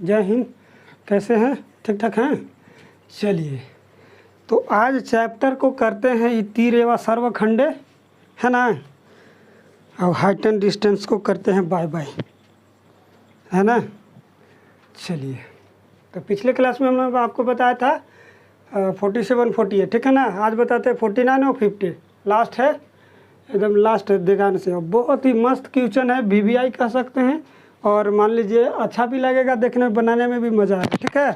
जय हिंद। कैसे हैं? ठीक ठाक हैं? चलिए, तो आज चैप्टर को करते हैं इति रेवा सर्वखंडे, है ना। और हाइट एंड डिस्टेंस को करते हैं बाय बाय, है ना। चलिए, तो पिछले क्लास में हमने आपको बताया था 47 48, ठीक है ना। आज बताते हैं 49 और 50, लास्ट है, एकदम लास्ट देखने से। बहुत ही मस्त क्वेश्चन है, VVI कह सकते हैं, और मान लीजिए अच्छा भी लगेगा देखने में, बनाने में भी मज़ा आएगा, ठीक है।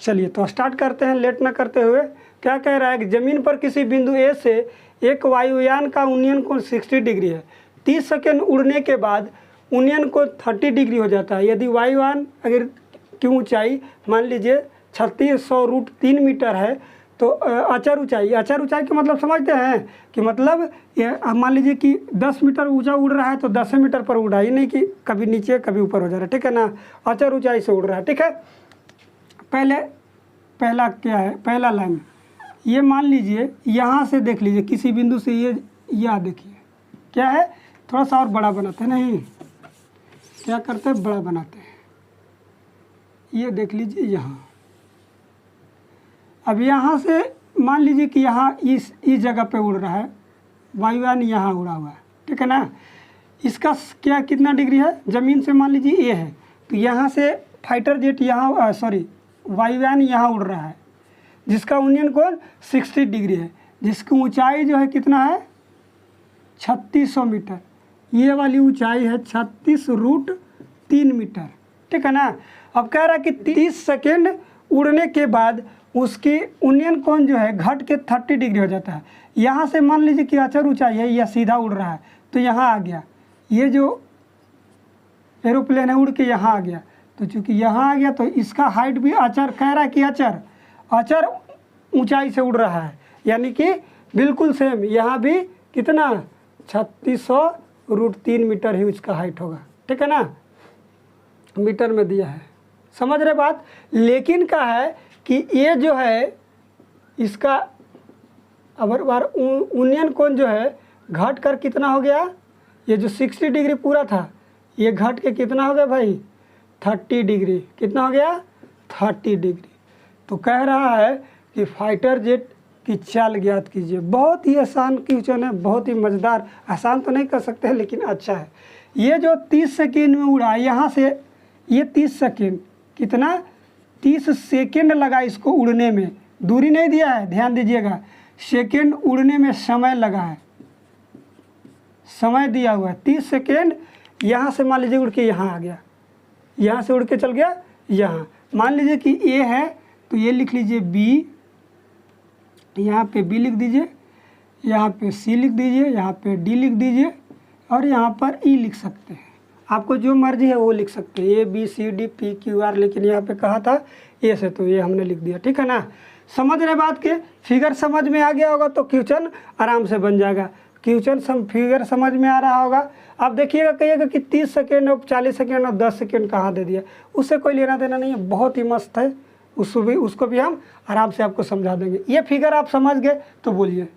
चलिए, तो स्टार्ट करते हैं लेट ना करते हुए। क्या कह रहा है कि ज़मीन पर किसी बिंदु A से एक वायुयान का उन्नयन कोण 60 डिग्री है। 30 सेकेंड उड़ने के बाद उन्नयन कोण 30 डिग्री हो जाता है। यदि वायुयान अगर की ऊंचाई मान लीजिए 3600√3 मीटर है, तो अचर ऊंचाई का मतलब समझते हैं कि मतलब ये मान लीजिए कि 10 मीटर ऊंचा उड़ रहा है तो 10 मीटर पर उड़ रहा है, ये नहीं कि कभी नीचे कभी ऊपर हो जा रहा है, ठीक है ना। अचर ऊंचाई से उड़ रहा है, ठीक है। पहला क्या है, पहला लाइन ये मान लीजिए यहाँ से देख लीजिए किसी बिंदु से, ये यह देखिए क्या है, थोड़ा सा और बड़ा बनाते हैं, नहीं क्या करते हैं, बड़ा बनाते हैं। ये देख लीजिए यहाँ, अब यहाँ से मान लीजिए कि यहाँ इस जगह पे उड़ रहा है वायुयान, यहाँ उड़ा हुआ है, ठीक है ना। इसका क्या कितना डिग्री है, ज़मीन से मान लीजिए A है, तो यहाँ से फाइटर जेट यहाँ वायुयान यहाँ उड़ रहा है, जिसका उन्नयन कोण 60 डिग्री है, जिसकी ऊंचाई जो है कितना है 3600 मीटर। ये वाली ऊंचाई है 36√3 मीटर, ठीक है ना। अब कह रहा है कि 30 सेकेंड उड़ने के बाद उसकी उन्नयन कोण जो है घट के 30 डिग्री हो जाता है। यहाँ से मान लीजिए कि अचर ऊंचाई है, यह सीधा उड़ रहा है तो यहाँ आ गया, ये जो एरोप्लेन है उड़ के यहाँ आ गया, तो चूँकि यहाँ आ गया तो इसका हाइट भी अचर कह रहा है कि अचर ऊंचाई से उड़ रहा है, यानी कि बिल्कुल सेम। यहाँ भी कितना 3600√3 मीटर ही उसका हाइट होगा, ठीक है ना, मीटर में दिया है, समझ रहे बात। लेकिन क्या है कि ये जो है इसका अब बार उन्नयन कोण जो है घट कर कितना हो गया, ये जो 60 डिग्री पूरा था ये घट के कितना हो गया भाई 30 डिग्री, कितना हो गया 30 डिग्री। तो कह रहा है कि फाइटर जेट की चाल ज्ञात कीजिए। बहुत ही आसान क्वेश्चन है, बहुत ही मज़ेदार। आसान तो नहीं कर सकते लेकिन अच्छा है। ये जो 30 सेकेंड में उड़ा, यहाँ से ये 30 सेकेंड कितना 30 सेकेंड लगा इसको उड़ने में, दूरी नहीं दिया है, ध्यान दीजिएगा, सेकेंड उड़ने में समय लगा है, समय दिया हुआ है 30 सेकेंड। यहाँ से मान लीजिए उड़ के यहाँ आ गया, यहाँ से उड़ के चल गया यहाँ, मान लीजिए कि A है तो ये लिख लीजिए B, यहाँ पे B लिख दीजिए, यहाँ पे C लिख दीजिए, यहाँ पे D लिख दीजिए, और यहाँ पर E लिख सकते हैं। आपको जो मर्जी है वो लिख सकते हैं, A B C D P Q R, लेकिन यहाँ पे कहा था A से तो ये हमने लिख दिया, ठीक है ना। समझ रहे बात के, फिगर समझ में आ गया होगा तो क्वेश्चन आराम से बन जाएगा। क्वेश्चन फिगर समझ में आ रहा होगा। आप देखिएगा, कहिएगा कि 30 सेकेंड और 40 सेकेंड और 10 सेकेंड कहाँ दे दिया, उससे कोई लेना देना नहीं है, बहुत ही मस्त है। उसको भी हम आराम से आपको समझा देंगे। ये फिगर आप समझ गए तो बोलिए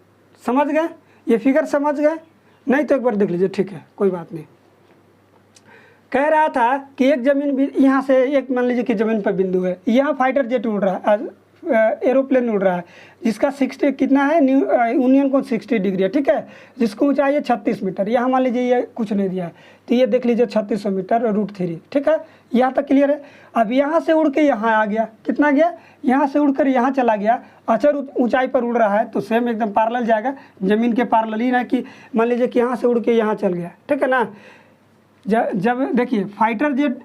समझ गए, ये फिगर समझ गए, नहीं तो एक बार देख लीजिए, ठीक है कोई बात नहीं। कह रहा था कि एक ज़मीन यहाँ से एक मान लीजिए कि ज़मीन पर बिंदु है, यहाँ फाइटर जेट उड़ रहा है, एरोप्लेन उड़ रहा है, जिसका 60 कितना है उन्नयन कोण 60 डिग्री है, ठीक है, जिसको ऊंचाई है 36 मीटर। यहाँ मान लीजिए ये कुछ नहीं दिया है तो ये देख लीजिए 3600 मीटर √3, ठीक है, यहाँ तक क्लियर है। अब यहाँ से उड़ के यहाँ आ गया, कितना गया, यहाँ से उड़कर यहाँ चला गया, अचर ऊंचाई पर उड़ रहा है तो सेम एकदम पैरेलल जाएगा, ज़मीन के पैरेलल ही ना कि मान लीजिए कि यहाँ से उड़ के यहाँ चल गया, ठीक है ना। जब देखिए फाइटर जेट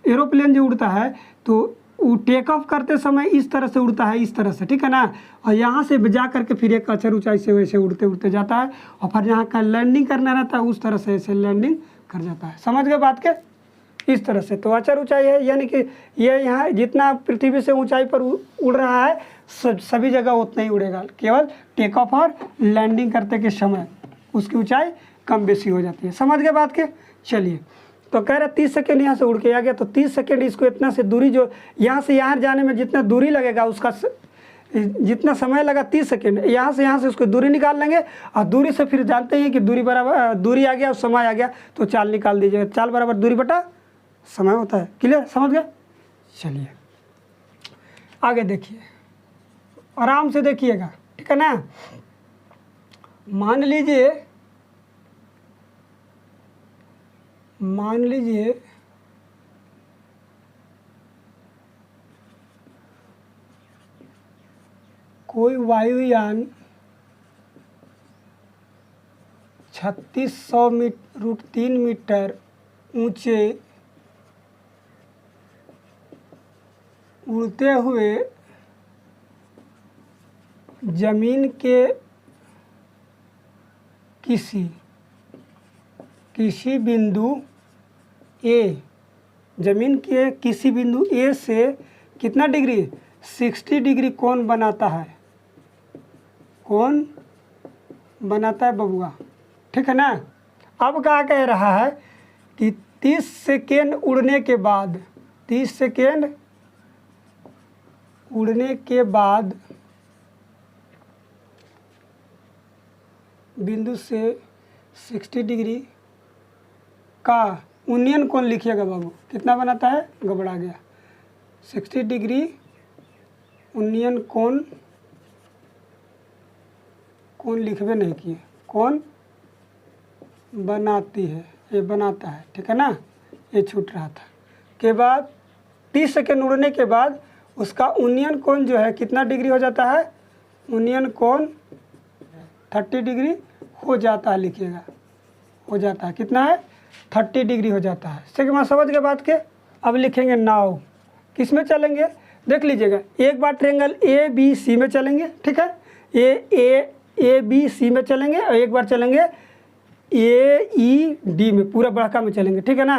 एरोप्लेन जो उड़ता है तो वो टेक ऑफ करते समय इस तरह से उड़ता है, इस तरह से, ठीक है ना, और यहाँ से जा करके फिर एक अचर ऊंचाई से वैसे उड़ते उड़ते जाता है, और फिर यहाँ का लैंडिंग करना रहता है उस तरह से ऐसे लैंडिंग कर जाता है। समझ गए बात के, इस तरह से। तो अचर ऊंचाई है, यानी कि ये यहाँ जितना पृथ्वी से ऊंचाई पर उड़ रहा है सभी जगह उतना ही उड़ेगा, केवल टेक ऑफ और लैंडिंग करते के समय उसकी ऊंचाई कम बेसी हो जाती है। समझ गए बात के। चलिए, तो कह रहा 30 सेकेंड यहाँ से उड़ के आ गया, तो 30 सेकेंड इसको इतना से दूरी, जो यहाँ से यहाँ जाने में जितना दूरी लगेगा उसका जितना समय लगा 30 सेकेंड, यहाँ से उसको दूरी निकाल लेंगे, और दूरी से फिर जानते हैं कि दूरी बराबर दूरी आ गया और समय आ गया, तो चाल निकाल दीजिएगा, चाल बराबर दूरी बटा समय होता है। क्लियर, समझ गए। चलिए आगे देखिए, आराम से देखिएगा, ठीक है ना। मान लीजिए कोई वायुयान 3600√3 मीटर ऊंचे उड़ते हुए जमीन के किसी बिंदु ए, जमीन के किसी बिंदु ए से कितना डिग्री, 60 डिग्री कोण बनाता है, कोण बनाता है बबुआ, ठीक है ना। अब क्या कह रहा है कि 30 सेकेंड उड़ने के बाद, 30 सेकेंड उड़ने के बाद बिंदु से 60 डिग्री का उन्नयन कोण लिखिएगा बाबू, कितना बनाता है, गड़बड़ा गया, 60 डिग्री उन्नयन कोण लिखबे नहीं किए, कोण बनाती है, ये बनाता है, ठीक है ना, ये छूट रहा था। के बाद 30 सेकेंड उड़ने के बाद उसका उन्नयन कोण जो है कितना डिग्री हो जाता है, उन्नयन कोण 30 डिग्री हो जाता है, लिखिएगा, हो जाता है, कितना है, 30 डिग्री हो जाता है। सेकंड समझ गए बात के। अब लिखेंगे नाव, किस में चलेंगे, देख लीजिएगा, एक बार ट्रायंगल ए बी सी में चलेंगे, ठीक है, ए बी सी में चलेंगे, और एक बार चलेंगे ए ई डी में, पूरा बड़का में चलेंगे, ठीक है ना।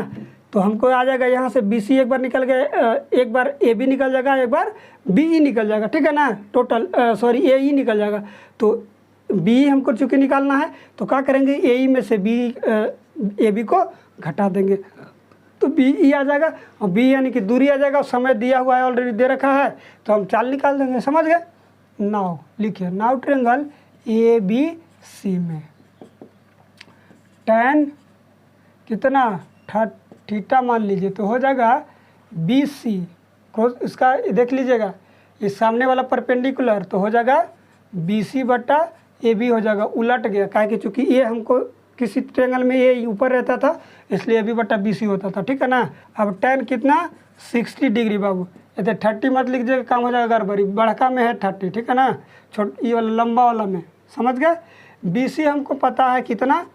तो हमको आ जाएगा यहाँ से बी सी एक बार निकल गया, एक बार ए बी निकल जाएगा, एक बार बी ई निकल जाएगा, ठीक है ना, टोटल सॉरी ए ई निकल जाएगा। तो बी हमको चूँकि निकालना है तो क्या करेंगे, ए ई में से ए बी को घटा देंगे तो बी ई आ जाएगा, और बी यानी कि दूरी आ जाएगा, समय दिया हुआ है, ऑलरेडी दे रखा है, तो हम चाल निकाल देंगे, समझ गए। नाव लिखिए, नाव ट्रायंगल ए बी सी में tan कितना थीटा मान लीजिए, तो हो जाएगा बी सी को, इसका देख लीजिएगा, इस सामने वाला परपेंडिकुलर, तो हो जाएगा बी सी बटा ए बी हो जाएगा, उलट गया, काहे कि चूँकि ये हमको किसी ट्रायंगल में ये ऊपर रहता था, इसलिए ए बी बटा बी सी होता था, ठीक है ना। अब tan कितना 60 डिग्री बाबू, ये 30 मत लिख दीजिएगा, काम हो जाएगा गड़बड़ी, बड़का में है 30, ठीक है ना, ये वाला लंबा वाला में, समझ गए। बी सी हमको पता है कितना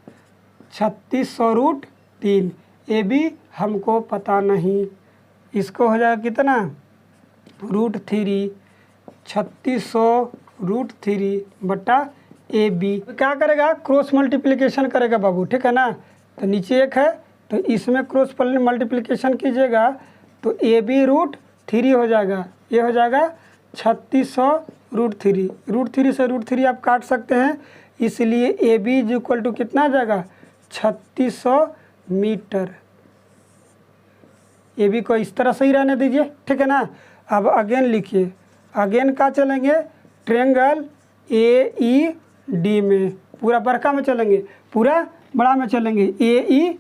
3600√3, ए बी हमको पता नहीं, इसको हो जाएगा कितना √3, 3600√3 बटा ए बी। क्या करेगा, क्रॉस मल्टीप्लिकेशन करेगा बाबू, ठीक है ना। तो नीचे एक है तो इसमें क्रॉस मल्टीप्लिकेशन कीजिएगा तो ए बी √3 हो जाएगा, ये हो जाएगा 3600√3, √3 से √3 आप काट सकते हैं, इसलिए A B is equal to कितना आ जाएगा 3600 मीटर। ए बी को इस तरह से ही रहने दीजिए, ठीक है ना। अब अगेन लिखिए, अगेन का चलेंगे ट्रायंगल ए ई डी में, पूरा बड़का में चलेंगे, पूरा बड़ा में चलेंगे, ए ई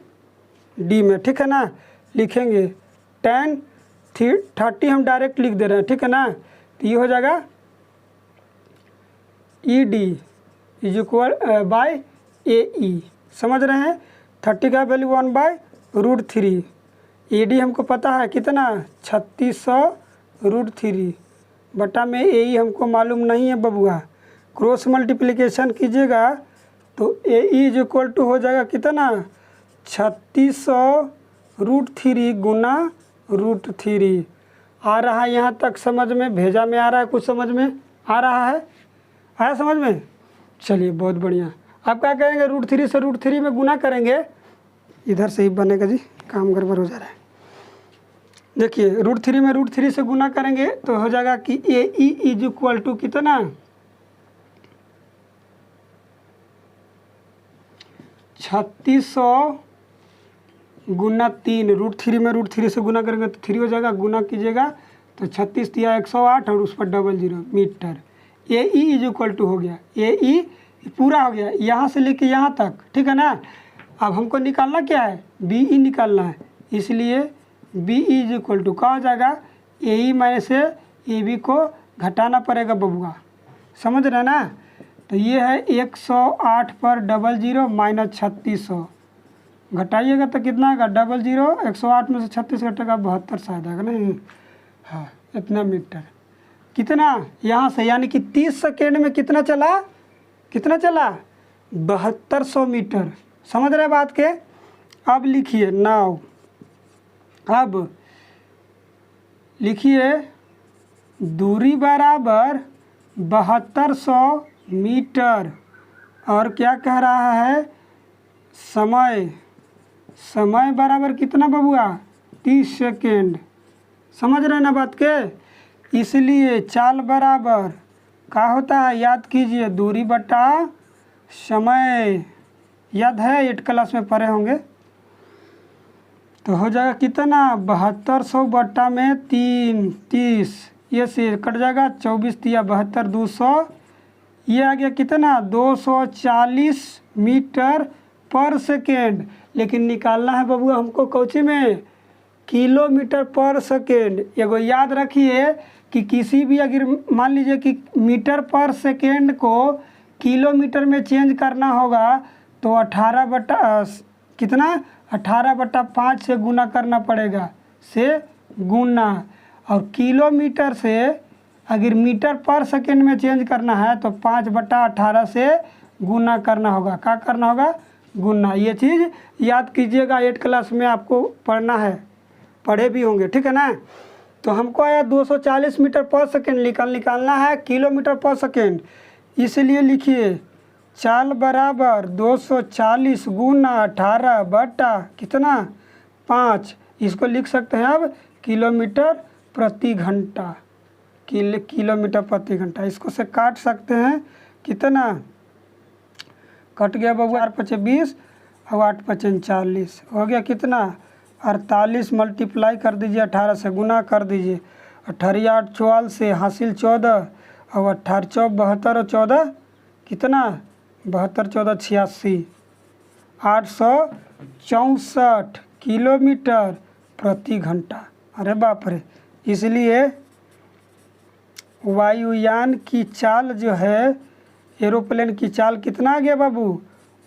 डी में, ठीक है ना। लिखेंगे tan 30 हम डायरेक्ट लिख दे रहे हैं, ठीक है ना। तो ये हो जाएगा E D is equal by A E, समझ रहे हैं। 30 का वैल्यू 1/√3, ए डी हमको पता है कितना 3600√3 बटा में ए ई हमको मालूम नहीं है बबुआ। क्रॉस मल्टीप्लिकेशन कीजिएगा तो ए ई इज इक्वल टू हो जाएगा कितना 3600√3 गुना √3। आ रहा है यहाँ तक समझ में, भेजा में आ रहा है, कुछ समझ में आ रहा है, आया समझ में। चलिए बहुत बढ़िया। अब क्या करेंगे, √3 से √3 में गुना करेंगे, इधर से ही बनेगा जी, काम गड़बड़ हो जा रहा है। देखिए √3 में √3 से गुना करेंगे तो हो जाएगा कि ए ई इज इक्वल टू कितना 3600 गुना 3, √3 में √3 से गुना करेंगे तो 3 हो जाएगा, गुना कीजिएगा तो 36 दिया 108 और उस पर 00 metre. A E is equal to हो गया, ए ई पूरा हो गया यहाँ से लेके यहाँ तक, ठीक है ना। अब हमको निकालना क्या है, बी ई निकालना है, इसलिए B E is equal to क्या हो जाएगा ए ई माइनस ए बी को घटाना पड़ेगा बबुआ, समझ रहे ना। तो ये है 108 पर 00 माइनस 3600, घटाइएगा तो कितना आएगा 00, 108 में से 36 घटेगा 72 शायद आएगा नहीं, हाँ इतना मीटर कितना यहाँ से, यानी कि 30 सेकेंड में कितना चला, कितना चला 7200 मीटर। समझ रहे बात के। अब लिखिए नाउ, अब लिखिए दूरी बराबर 7200 मीटर और क्या कह रहा है समय, समय बराबर कितना बबुआ 30 सेकेंड। समझ रहे ना बात के। इसलिए चाल बराबर क्या होता है याद कीजिए, दूरी बटा समय, याद है 8 क्लास में पढ़े होंगे। तो हो जाएगा कितना 7200 बटा में 3 30, ये से कट जाएगा 24 तिया 72 200, ये आ गया कितना 240 मीटर पर सेकेंड। लेकिन निकालना है बबुआ हमको कौची में, किलोमीटर पर सेकेंड। एगो याद रखिए कि किसी भी अगर मान लीजिए कि मीटर पर सेकेंड को किलोमीटर में चेंज करना होगा तो 18 बटा कितना 18 बटा 5 से गुना करना पड़ेगा, से गुना। और किलोमीटर से अगर मीटर पर सेकेंड में चेंज करना है तो 5 बटा 18 से गुना करना होगा। क्या करना होगा, गुना। ये चीज़ याद कीजिएगा, 8 क्लास में आपको पढ़ना है, पढ़े भी होंगे, ठीक है ना। तो हमको आया 240 मीटर पर सेकेंड, निकालना है किलोमीटर पर सेकेंड। इसलिए लिखिए चाल बराबर 240 गुना 18 बटा कितना 5, इसको लिख सकते हैं अब किलोमीटर प्रति घंटा, किलोमीटर प्रति घंटा। इसको से काट सकते हैं, कितना कट गया बबुआ 8 पचे 20 और 8 पचे 40, हो गया कितना 48, मल्टीप्लाई कर दीजिए 18 से, गुना कर दीजिए 18 8 44 से हासिल 14 और 18 चौक 72 और 14 कितना 72 14 86, 864 किलोमीटर प्रति घंटा। अरे बाप रे। इसलिए वायुयान की चाल जो है, एरोप्लेन की चाल कितना आ गया बाबू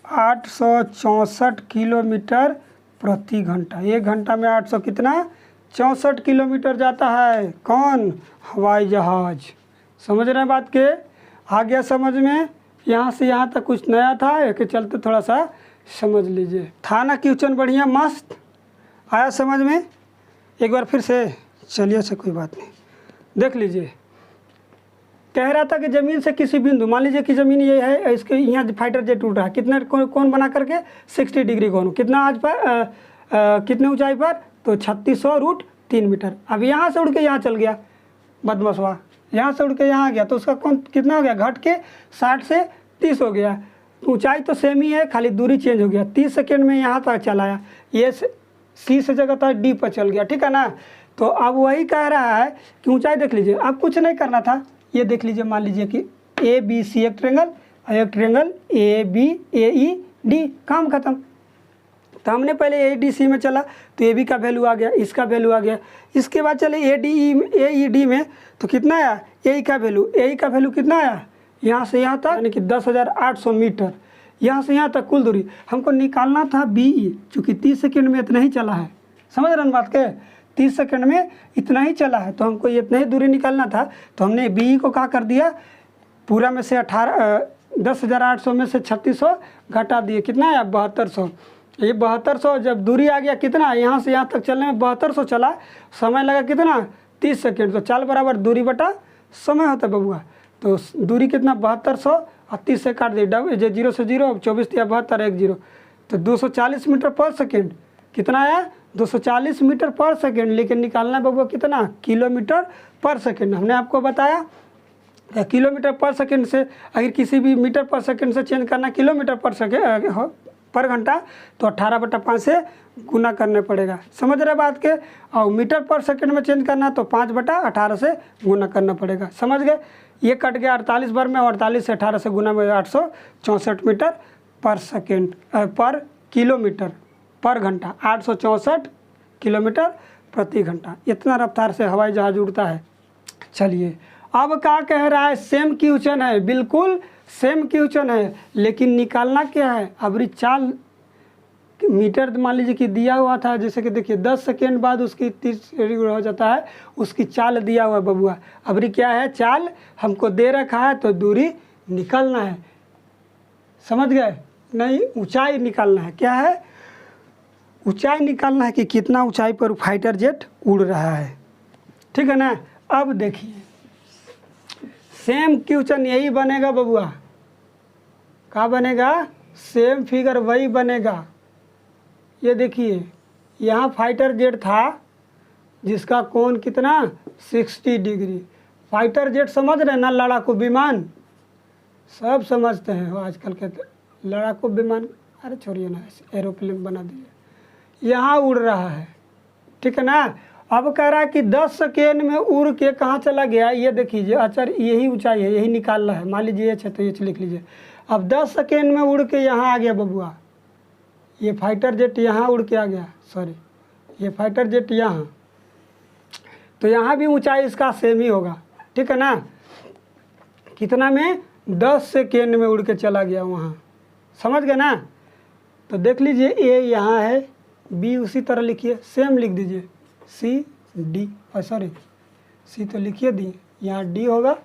864 किलोमीटर प्रति घंटा। 1 घंटा में 800 कितना 64 किलोमीटर जाता है कौन, हवाई जहाज। समझ रहे हैं बात के, आ गया समझ में। यहाँ से यहाँ तक कुछ नया था, एक चलते थोड़ा सा समझ लीजिए। था ना क्वेश्चन बढ़िया मस्त, आया समझ में। एक बार फिर से चलिए से कोई बात नहीं, देख लीजिए। कह रहा था कि ज़मीन से किसी बिंदु, मान लीजिए कि ज़मीन ये है, इसके यहाँ फाइटर जेट उड़ रहा है, कितना कौन बना करके 60 डिग्री कोण, कितना आज पर कितने ऊंचाई पर, तो 3600√3 मीटर। अब यहाँ से उड़ के यहाँ चल गया बदमशवा, यहाँ से उड़ के यहाँ आ गया, तो उसका कौन कितना हो गया, घट के 60 से 30 हो गया। ऊंचाई तो सेम ही है, खाली दूरी चेंज हो गया। 30 सेकेंड में यहाँ तक चला आया, ये सी से जगह था डी पर चल गया, ठीक है ना। तो अब वही कह रहा है कि ऊंचाई देख लीजिए, अब कुछ नहीं करना था। ये देख लीजिए, मान लीजिए कि ए बी सी एक ट्रेंगल, एक triangle A B A E D, काम खत्म। तो हमने पहले ए डी सी में चला तो ए बी का वैल्यू आ गया, इसका वैल्यू आ गया। इसके बाद चले ए ई डी में, तो कितना आया ए ई का वैल्यू कितना आया, यहाँ से यहाँ तक यानी कि 10,800 मीटर। यहाँ से यहाँ तक कुल दूरी हमको निकालना था बी ई, चूँकि 30 सेकेंड में इतना ही चला है। समझ रहे हैं बात के, 30 सेकेंड में इतना ही चला है, तो हमको इतना ही दूरी निकालना था। तो हमने बी ई को क्या कर दिया, पूरा में से 10,800 में से 3600 घटा दिए, कितना आया 7200। ये 7200 जब दूरी आ गया कितना, यहाँ से यहाँ तक चलने में 7200 चला, समय लगा कितना 30 सेकेंड। तो चाल बराबर दूरी बटा समय होता है बबुआ। तो दूरी कितना 7200 और 30 से काट दिए, 0 से 0, 24 या 72 1 0, तो 240 मीटर पर सेकेंड कितना आया 240 मीटर पर सेकेंड। लेकिन निकालना है बबुआ कितना, किलोमीटर पर सेकेंड। हमने आपको बताया किलोमीटर पर सेकेंड से अगर किसी भी मीटर पर सेकेंड से चेंज करना किलोमीटर पर सेकेंड पर घंटा, तो 18/5 से गुना करने पड़ेगा। समझ रहे बात के। और मीटर पर सेकंड में चेंज करना तो 5/18 से गुना करना पड़ेगा। समझ गए। ये कट गया 48 बार में, 48 से 18 से गुना में 864 मीटर पर सेकंड पर किलोमीटर पर घंटा, 864 किलोमीटर प्रति घंटा, इतना रफ्तार से हवाई जहाज उड़ता है। चलिए अब क्या कह रहा है, सेम क्वेश्चन है, बिल्कुल सेम क्वेश्चन है, लेकिन निकालना क्या है। अबरी चाल मीटर मान लीजिए कि दिया हुआ था, जैसे कि देखिए 10 सेकेंड बाद उसकी 30 डिग्री हो जाता है, उसकी चाल दिया हुआ बबुआ। अबरी क्या है, चाल हमको दे रखा है तो दूरी निकालना है, समझ गए। नहीं, ऊंचाई निकालना है, क्या है, ऊंचाई निकालना है कि कितना ऊंचाई पर फाइटर जेट उड़ रहा है, ठीक है ना। अब देखिए सेम क्वेश्चन यही बनेगा बबुआ, क्या बनेगा, सेम फिगर वही बनेगा। ये देखिए यहाँ फाइटर जेट था जिसका कोण कितना 60 डिग्री। फाइटर जेट समझ रहे हैं ना, लड़ाकू विमान, सब समझते हैं आजकल के लड़ाकू विमान, अरे छोड़िए ना, एरोप्लेन बना दिए, यहाँ उड़ रहा है, ठीक है ना। अब कह रहा है कि 10 सेकेंड में उड़ के कहाँ चला गया, ये देखिए। अच्छा यही ऊंचाई है, यही निकालना है, मान लीजिए ये तो ये लिख लीजिए। अब 10 सेकेंड में उड़ के यहाँ आ गया बबुआ, ये फाइटर जेट यहाँ उड़ के आ गया, सॉरी ये फाइटर जेट यहाँ, तो यहाँ भी ऊंचाई इसका सेम ही होगा, ठीक है ना। कितना में, 10 सेकेंड में उड़ के चला गया वहाँ, समझ गए ना। तो देख लीजिए ए यहाँ है, बी उसी तरह लिखिए, सेम लिख दीजिए, सी डी, सॉरी सी तो लिखिए दी, यहाँ डी होगा,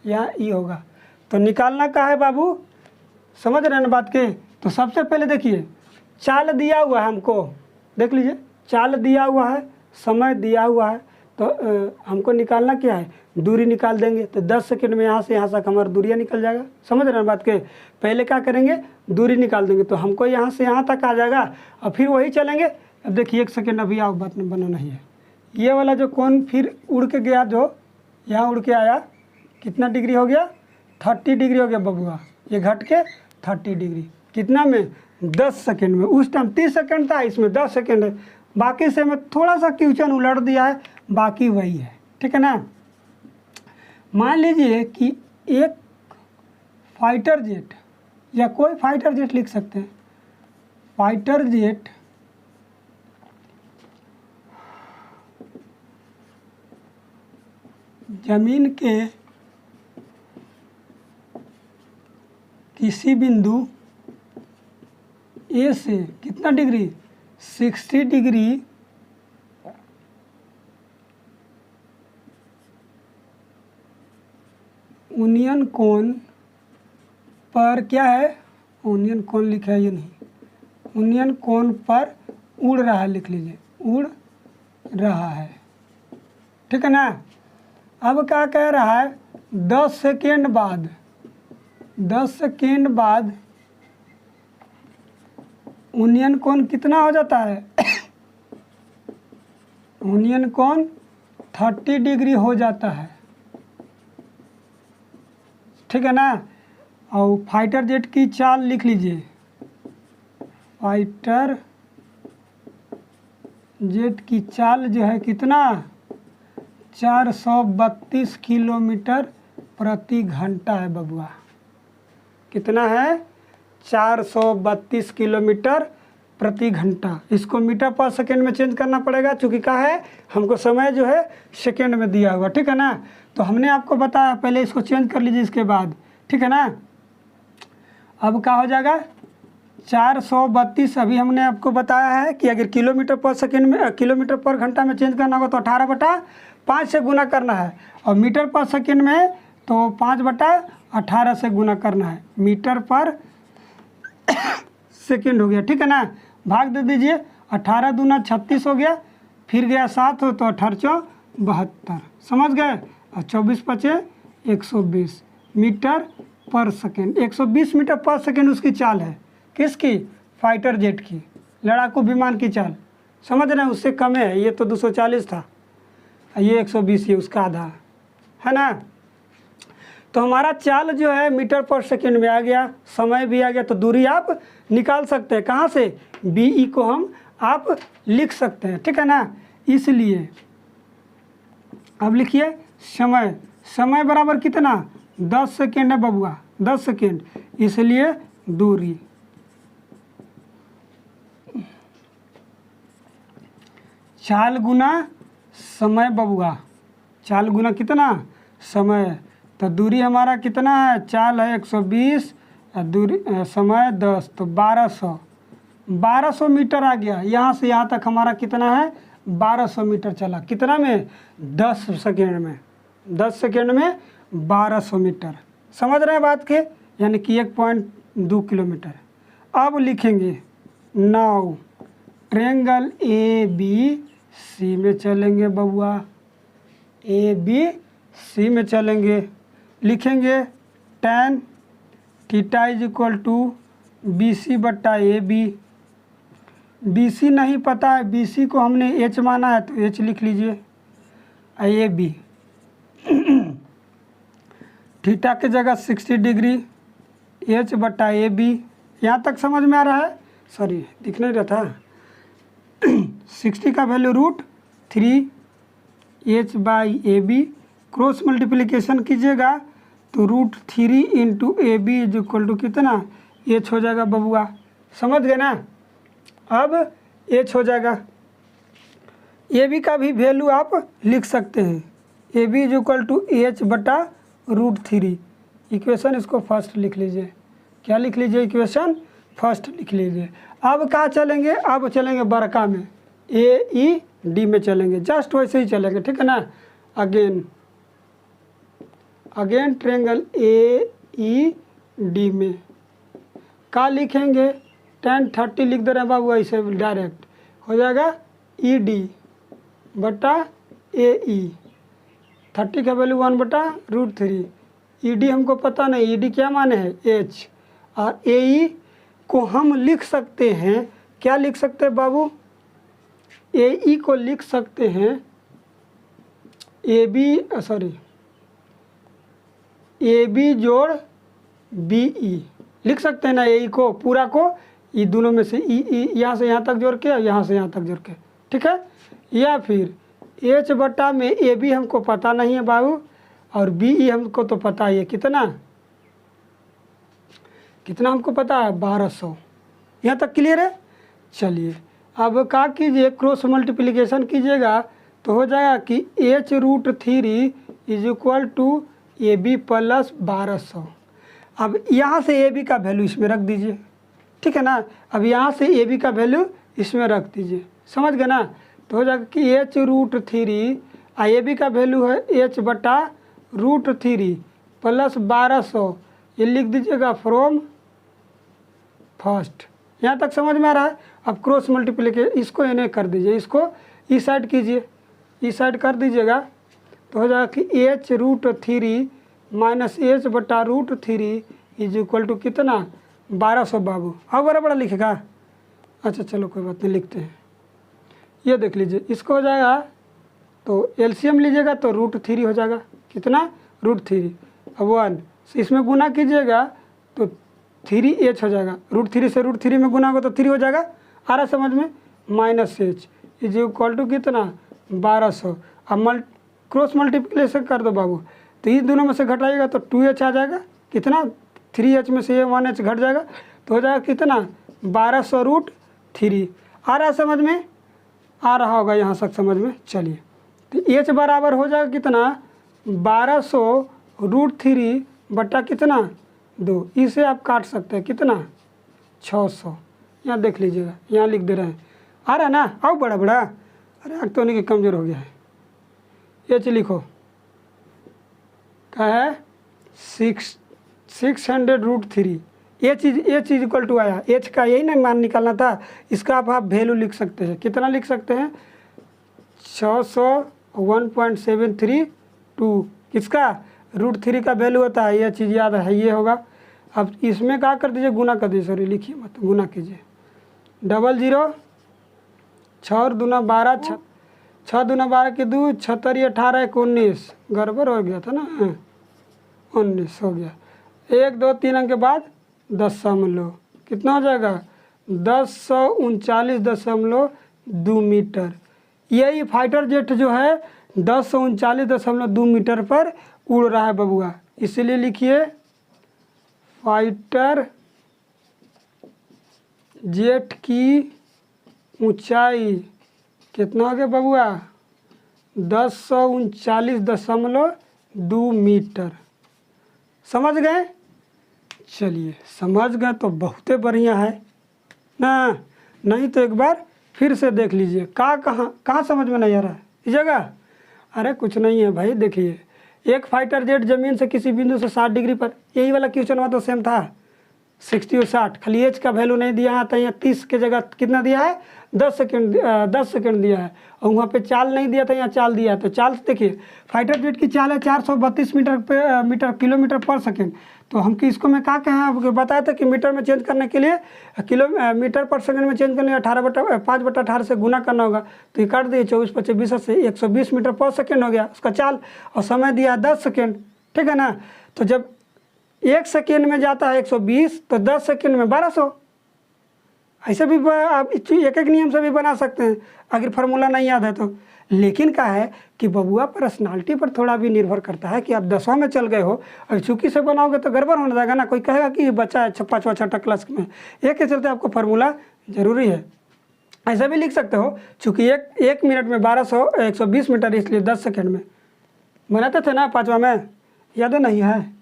यहाँ ई होगा। तो निकालना का है बाबू, समझ रहे हैं ना बात के। तो सबसे पहले देखिए चाल दिया हुआ है हमको, देख लीजिए चाल दिया हुआ है, समय दिया हुआ है, तो हमको निकालना क्या है, दूरी निकाल देंगे। तो 10 सेकंड में यहाँ से हमारा दूरियाँ निकल जाएगा, समझ रहे हैं बात के। पहले क्या करेंगे, दूरी निकाल देंगे, तो हमको यहाँ से यहाँ तक आ जाएगा, और फिर वही चलेंगे। अब देखिए 1 सेकेंड अभी आप बात बना नहीं है, ये वाला जो कोण फिर उड़ के गया, जो यहाँ उड़ के आया, कितना डिग्री हो गया, 30 डिग्री हो गया बबुआ, ये घट के 30 डिग्री, कितना में, 10 सेकेंड में। उस टाइम 30 सेकेंड था, इसमें 10 सेकेंड है, बाकी से मैं थोड़ा सा क्वेश्चन उलट दिया है, बाकी वही है, ठीक है ना। मान लीजिए कि एक फाइटर जेट, या कोई फाइटर जेट लिख सकते हैं, फाइटर जेट जमीन के किसी बिंदु ए से कितना डिग्री, 60 डिग्री यूनियन कोण पर, क्या है, यूनियन कोण लिखा है, ये नहीं, यूनियन कोण पर उड़ रहा है, लिख लीजिए उड़ रहा है, ठीक है ना। अब क्या कह रहा है, 10 सेकेंड बाद, 10 सेकेंड बाद यूनियन कोण कितना हो जाता है, यूनियन कोण 30 डिग्री हो जाता है, ठीक है ना। और फाइटर जेट की चाल लिख लीजिए, फाइटर जेट की चाल जो है कितना, 432 किलोमीटर प्रति घंटा है बबुआ, कितना है, 432 किलोमीटर प्रति घंटा। इसको मीटर पर सेकेंड में चेंज करना पड़ेगा, चूँकि क्या है, हमको समय जो है सेकेंड में दिया हुआ, ठीक है ना। तो हमने आपको बताया, पहले इसको चेंज कर लीजिए इसके बाद, ठीक है ना। अब क्या हो जाएगा, 432, अभी हमने आपको बताया है कि अगर किलोमीटर पर सेकेंड में, किलोमीटर पर घंटा में चेंज करना होगा तो 18/5 से गुना करना है, और मीटर पर सेकेंड में तो 5/18 से गुना करना है, मीटर पर सेकेंड हो गया, ठीक है ना। भाग दे दीजिए, 18 दूना 36 हो गया, फिर गया 7 हो तो 18 72, समझ गए। और 24 बचे 120 मीटर पर सेकेंड, 120 मीटर पर सेकेंड उसकी चाल है, किसकी, फाइटर जेट की, लड़ाकू विमान की चाल, समझ रहे हैं। उससे कम है, ये तो 240 था, ये 120, ये उसका आधा है ना। तो हमारा चाल जो है मीटर पर सेकेंड में आ गया, समय भी आ गया, तो दूरी आप निकाल सकते हैं, कहाँ से, बी ई को हम आप लिख सकते हैं, ठीक है ना। इसलिए अब लिखिए समय, समय बराबर कितना, 10 सेकेंड है बबुआ, 10 सेकेंड, इसलिए दूरी, चाल गुना समय बबुआ, चाल गुना कितना समय, तो दूरी हमारा कितना है, चाल है 120, दूरी समय 10, तो 1200 मीटर आ गया। यहाँ से यहाँ तक हमारा कितना है, 1200 मीटर चला। कितना में, 10 सेकेंड में, 10 सेकेंड में 1200 मीटर। समझ रहे हैं बात के, यानी कि 1.2 किलोमीटर। अब लिखेंगे now triangle A B C में चलेंगे बबुआ, ए बी सी में चलेंगे। लिखेंगे tan theta is equal to B C बट्टा ए बी। बी सी नहीं पता है, बी सी को हमने एच माना है, तो एच लिख लीजिए। ए बी थीटा की जगह 60 डिग्री, एच बट्टा ए बी। यहाँ तक समझ में आ रहा है, सॉरी दिख नहीं रहा था। 60 का value √3 H by A B, cross multiplication कीजिएगा तो √3 into A B is equal to कितना, एच हो जाएगा बबुआ। समझ गए ना, अब एच हो जाएगा। ए बी का भी वैल्यू आप लिख सकते हैं, A B is equal to H बटा √3। इक्वेशन इसको फर्स्ट लिख लीजिए। क्या लिख लीजिए, इक्वेशन फर्स्ट लिख लीजिए। अब कहाँ चलेंगे, अब चलेंगे बड़का में, ए ई डी में चलेंगे, जस्ट वैसे ही चलेंगे, ठीक है ना। Again triangle A E D में का लिखेंगे, tan 30 लिख दे रहे हैं बाबू, ऐसे डायरेक्ट हो जाएगा ई डी बटा ए ई। 30 का वैल्यू 1 बटा √3। ई डी हमको पता नहीं, ई डी क्या माने हैं, एच, और ए ई को हम लिख सकते हैं, क्या लिख सकते हैं बाबू, ए ई को लिख सकते हैं A B, sorry A B जोड़ बी ई लिख सकते हैं ना, ए ई को पूरा को, ई दोनों में से ई यहाँ से यहाँ तक जोड़ के, यहाँ से यहाँ तक जोड़ के, ठीक है। या फिर एच बटा में ए बी हमको पता नहीं है बाबू, और बी ई हमको तो पता ही है, कितना कितना हमको पता है, 1200। यहाँ तक क्लियर है। चलिए अब क्या कीजिए, क्रॉस मल्टीप्लिकेशन कीजिएगा तो हो जाएगा कि H √3 is equal to A B plus 1200। अब यहाँ से ए बी का वैल्यू इसमें रख दीजिए, ठीक है ना। अब यहाँ से ए बी का वैल्यू इसमें रख दीजिए, समझ गए ना। तो हो जाएगा कि एच √3, ए बी का वैल्यू है एच बटा √3 प्लस 1200, ये लिख दीजिएगा फ्रॉम फर्स्ट। यहाँ तक समझ में आ रहा है। अब क्रॉस मल्टीप्लिकेशन इसको इन्हें कर दीजिए, इसको ई साइड कीजिए, ई साइड कर दीजिएगा तो हो जाएगा कि एच √3 माइनस एच बटा √3 इज इक्वल टू कितना, 1200 बाबू। अब बड़ा बड़ा लिखेगा, अच्छा चलो कोई बात नहीं, लिखते हैं। ये देख लीजिए, इसको हो जाएगा तो एलसीएम लीजिएगा तो √3 हो जाएगा, कितना, √3। अब 1 इसमें गुना कीजिएगा तो 3h हो जाएगा, √3 से √3 में गुना होगा तो 3 हो जाएगा, आ रहा समझ में। Minus H is equal to कितना, 1200। अब क्रॉस मल्टीप्लिकेशन कर दो बाबू, तो ये दोनों में से घटाइएगा तो 2h आ जाएगा, कितना, 3h में से ये 1h घट जाएगा तो हो जाएगा कितना, 1200 √3। आ रहा समझ में, आ रहा होगा यहाँ तक समझ में। चलिए तो h बराबर हो जाएगा कितना, 1200 √3 बटा कितना, 2। इसे आप काट सकते हैं, कितना, 600। यहाँ देख लीजिएगा, यहाँ लिख दे रहे हैं, आ रहा है ना। आओ बड़ा बड़ा, अरे आग तो नहीं कि कमज़ोर हो गया है। एच लिखो, क्या है, 600 √3। एच इज इक्वल टू आया, एच का यही ना मान निकालना था, इसका आप वैल्यू लिख सकते हैं, कितना लिख सकते हैं, 601.732। किसका, √3 का वैल्यू होता है, यह चीज़ याद है, ये होगा। अब इसमें क्या कर दीजिए, गुना कर दीजिए, सॉरी लिखिए मत, गुना कीजिए। 00 6 दूना 12, 6 दूना 12 के 2, 76 18 1 19, गड़बड़ हो गया था ना, 19 हो गया। 1 2 3 अंक के बाद 10 समझ लो, कितना हो जाएगा, 1039.2 मीटर। यही फाइटर जेट जो है 1039.2 मीटर पर उड़ रहा है बबुआ, इसलिए लिखिए फाइटर जेट की ऊंचाई कितना हो गया बबुआ, 1039.2 मीटर। समझ गए? चलिए समझ गए तो बहुत बढ़िया है ना। नहीं तो एक बार फिर से देख लीजिए। कहाँ समझ में नहीं आ रहा है इस जगह? अरे कुछ नहीं है भाई, देखिए एक फाइटर जेट जमीन से किसी बिंदु से 60 डिग्री पर, यही वाला क्वेश्चन हुआ तो सेम था 60 और 60, खाली एच का वैल्यू नहीं दिया है। तो यहाँ 30 के जगह कितना दिया है? 10 सेकेंड दिया है। और वहाँ पे चाल नहीं दिया था, यहाँ चाल दिया है। तो चाल देखिए फाइटर जेट की चाल है 432 मीटर किलोमीटर पर सेकेंड। तो हम इसको मैं क्या कहें आपको बताया था कि मीटर में चेंज करने के लिए मीटर पर सेकंड में चेंज करने 5/18 से गुना करना होगा। तो ये काट दिए 24 × 25 से 120 मीटर पर सेकेंड हो गया उसका चाल। और समय दिया है 10 सेकेंड, ठीक है ना। तो जब 1 सेकेंड में जाता है 120 तो 10 सेकेंड में 1200। ऐसे भी आप एक एक नियम से भी बना सकते हैं अगर फार्मूला नहीं याद है तो। लेकिन क्या है कि बबुआ पर्सनालिटी पर थोड़ा भी निर्भर करता है कि आप 10वां में चल गए हो। अगर चूकी से बनाओगे तो गड़बड़ होने जाएगा ना। कोई कहेगा कि बच्चा है 5वां 6ठा क्लास में, एक के चलते आपको फार्मूला ज़रूरी है। ऐसा भी लिख सकते हो चूँकि एक मिनट में 120 मीटर, इसलिए 10 सेकेंड में बनाते थे ना 5वां में, याद नहीं है?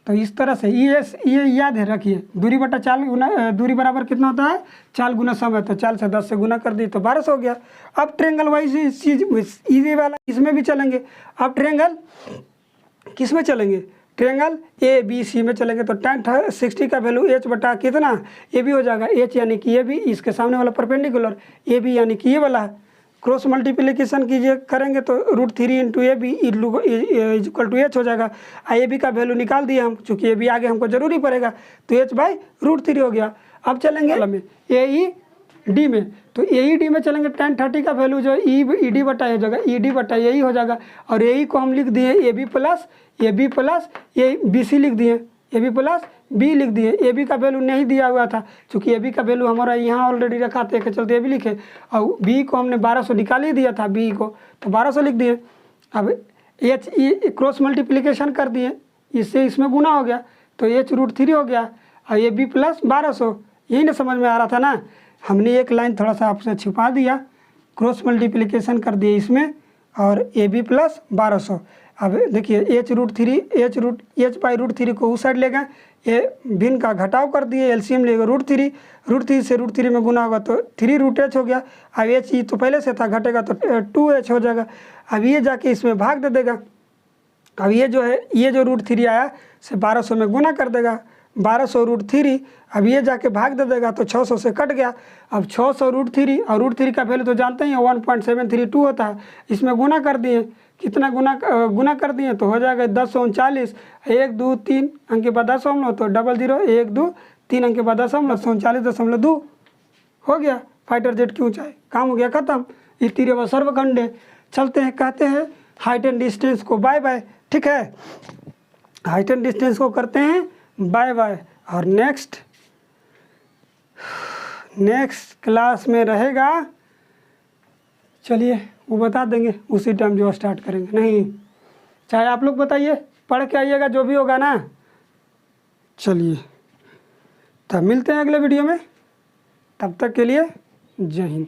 तो इस तरह से ये याद है रखिए। दूरी बटा चाल गुना दूरी बराबर कितना होता है? चाल गुना समय। तो चाल से 10 से गुना कर दी तो 1200 हो गया। अब ट्रेंगल वाइज इजी वाला इसमें भी चलेंगे। अब ट्रेंगल किस में चलेंगे? ट्रेंगल ABC में चलेंगे। तो tan 60 का वैल्यू h बटा कितना ए बी हो जाएगा। h यानी कि ये भी, इसके सामने वाला परपेंडिकुलर ए बी यानी कि ये वाला है। क्रॉस मल्टीप्लिकेशन कीजिए करेंगे तो √3 × AB इक्वल टू h हो जाएगा। ए बी का वैल्यू निकाल दिया हम, चूँकि ए बी आगे हमको जरूरी पड़ेगा। तो h/√3 हो गया। अब चलेंगे में AED में। तो AED में चलेंगे tan 30 का वैल्यू जो ED बटा हो जाएगा, ED बटा AE हो जाएगा। और AE को हम लिख दिए AB प्लस BC लिख दिए, AB प्लस B लिख दिए। AB का वैल्यू नहीं दिया हुआ था क्योंकि AB का वैल्यू हमारा यहाँ ऑलरेडी रखा था के चलते AB लिखे। और B को हमने 1200 निकाल ही दिया था, B को तो 1200 लिख दिए। अब HE क्रॉस मल्टीप्लिकेशन कर दिए, इससे इसमें गुना हो गया तो h√3 हो गया। और AB प्लस 1200, यही ना समझ में आ रहा था ना। हमने एक लाइन थोड़ा सा आपसे छुपा दिया, क्रॉस मल्टीप्लिकेशन कर दिए इसमें और AB प्लस 1200। अब देखिए h/√3 को उस साइड ले गए, ये भिन्न का घटाव कर दिए, एलसीएम लेगा √3 से √3 में गुना होगा तो 3√h हो गया। अब h तो पहले से था, घटेगा तो 2h हो जाएगा। अब ये जाके इसमें भाग दे देगा। अब ये जो है, ये जो √3 आया से 1200 में गुना कर देगा, 1200√3। अब ये जाके भाग दे देगा तो 600 से कट गया। अब 600√3 और √3 का वैल्यू तो जानते ही हैं 1.732 होता है। इसमें गुना कर दिए, कितना गुना कर दिए तो हो जाएगा 1039। 1 2 3 अंक के बाद दशमलव तो 00 1 2 3 अंक के बाद दशमलव 39.2 हो गया। फाइटर जेट की ऊंचाई, काम हो गया खत्म। इस तीर सर्वखंडे चलते हैं, कहते हैं हाइट एंड डिस्टेंस को बाय बाय। ठीक है, हाइट एंड डिस्टेंस को करते हैं बाय बाय। और नेक्स्ट क्लास में रहेगा, चलिए वो बता देंगे उसी टाइम जो स्टार्ट करेंगे। नहीं, चाहे आप लोग बताइए, पढ़ के आइएगा जो भी होगा ना। चलिए तब मिलते हैं अगले वीडियो में, तब तक के लिए जय हिंद।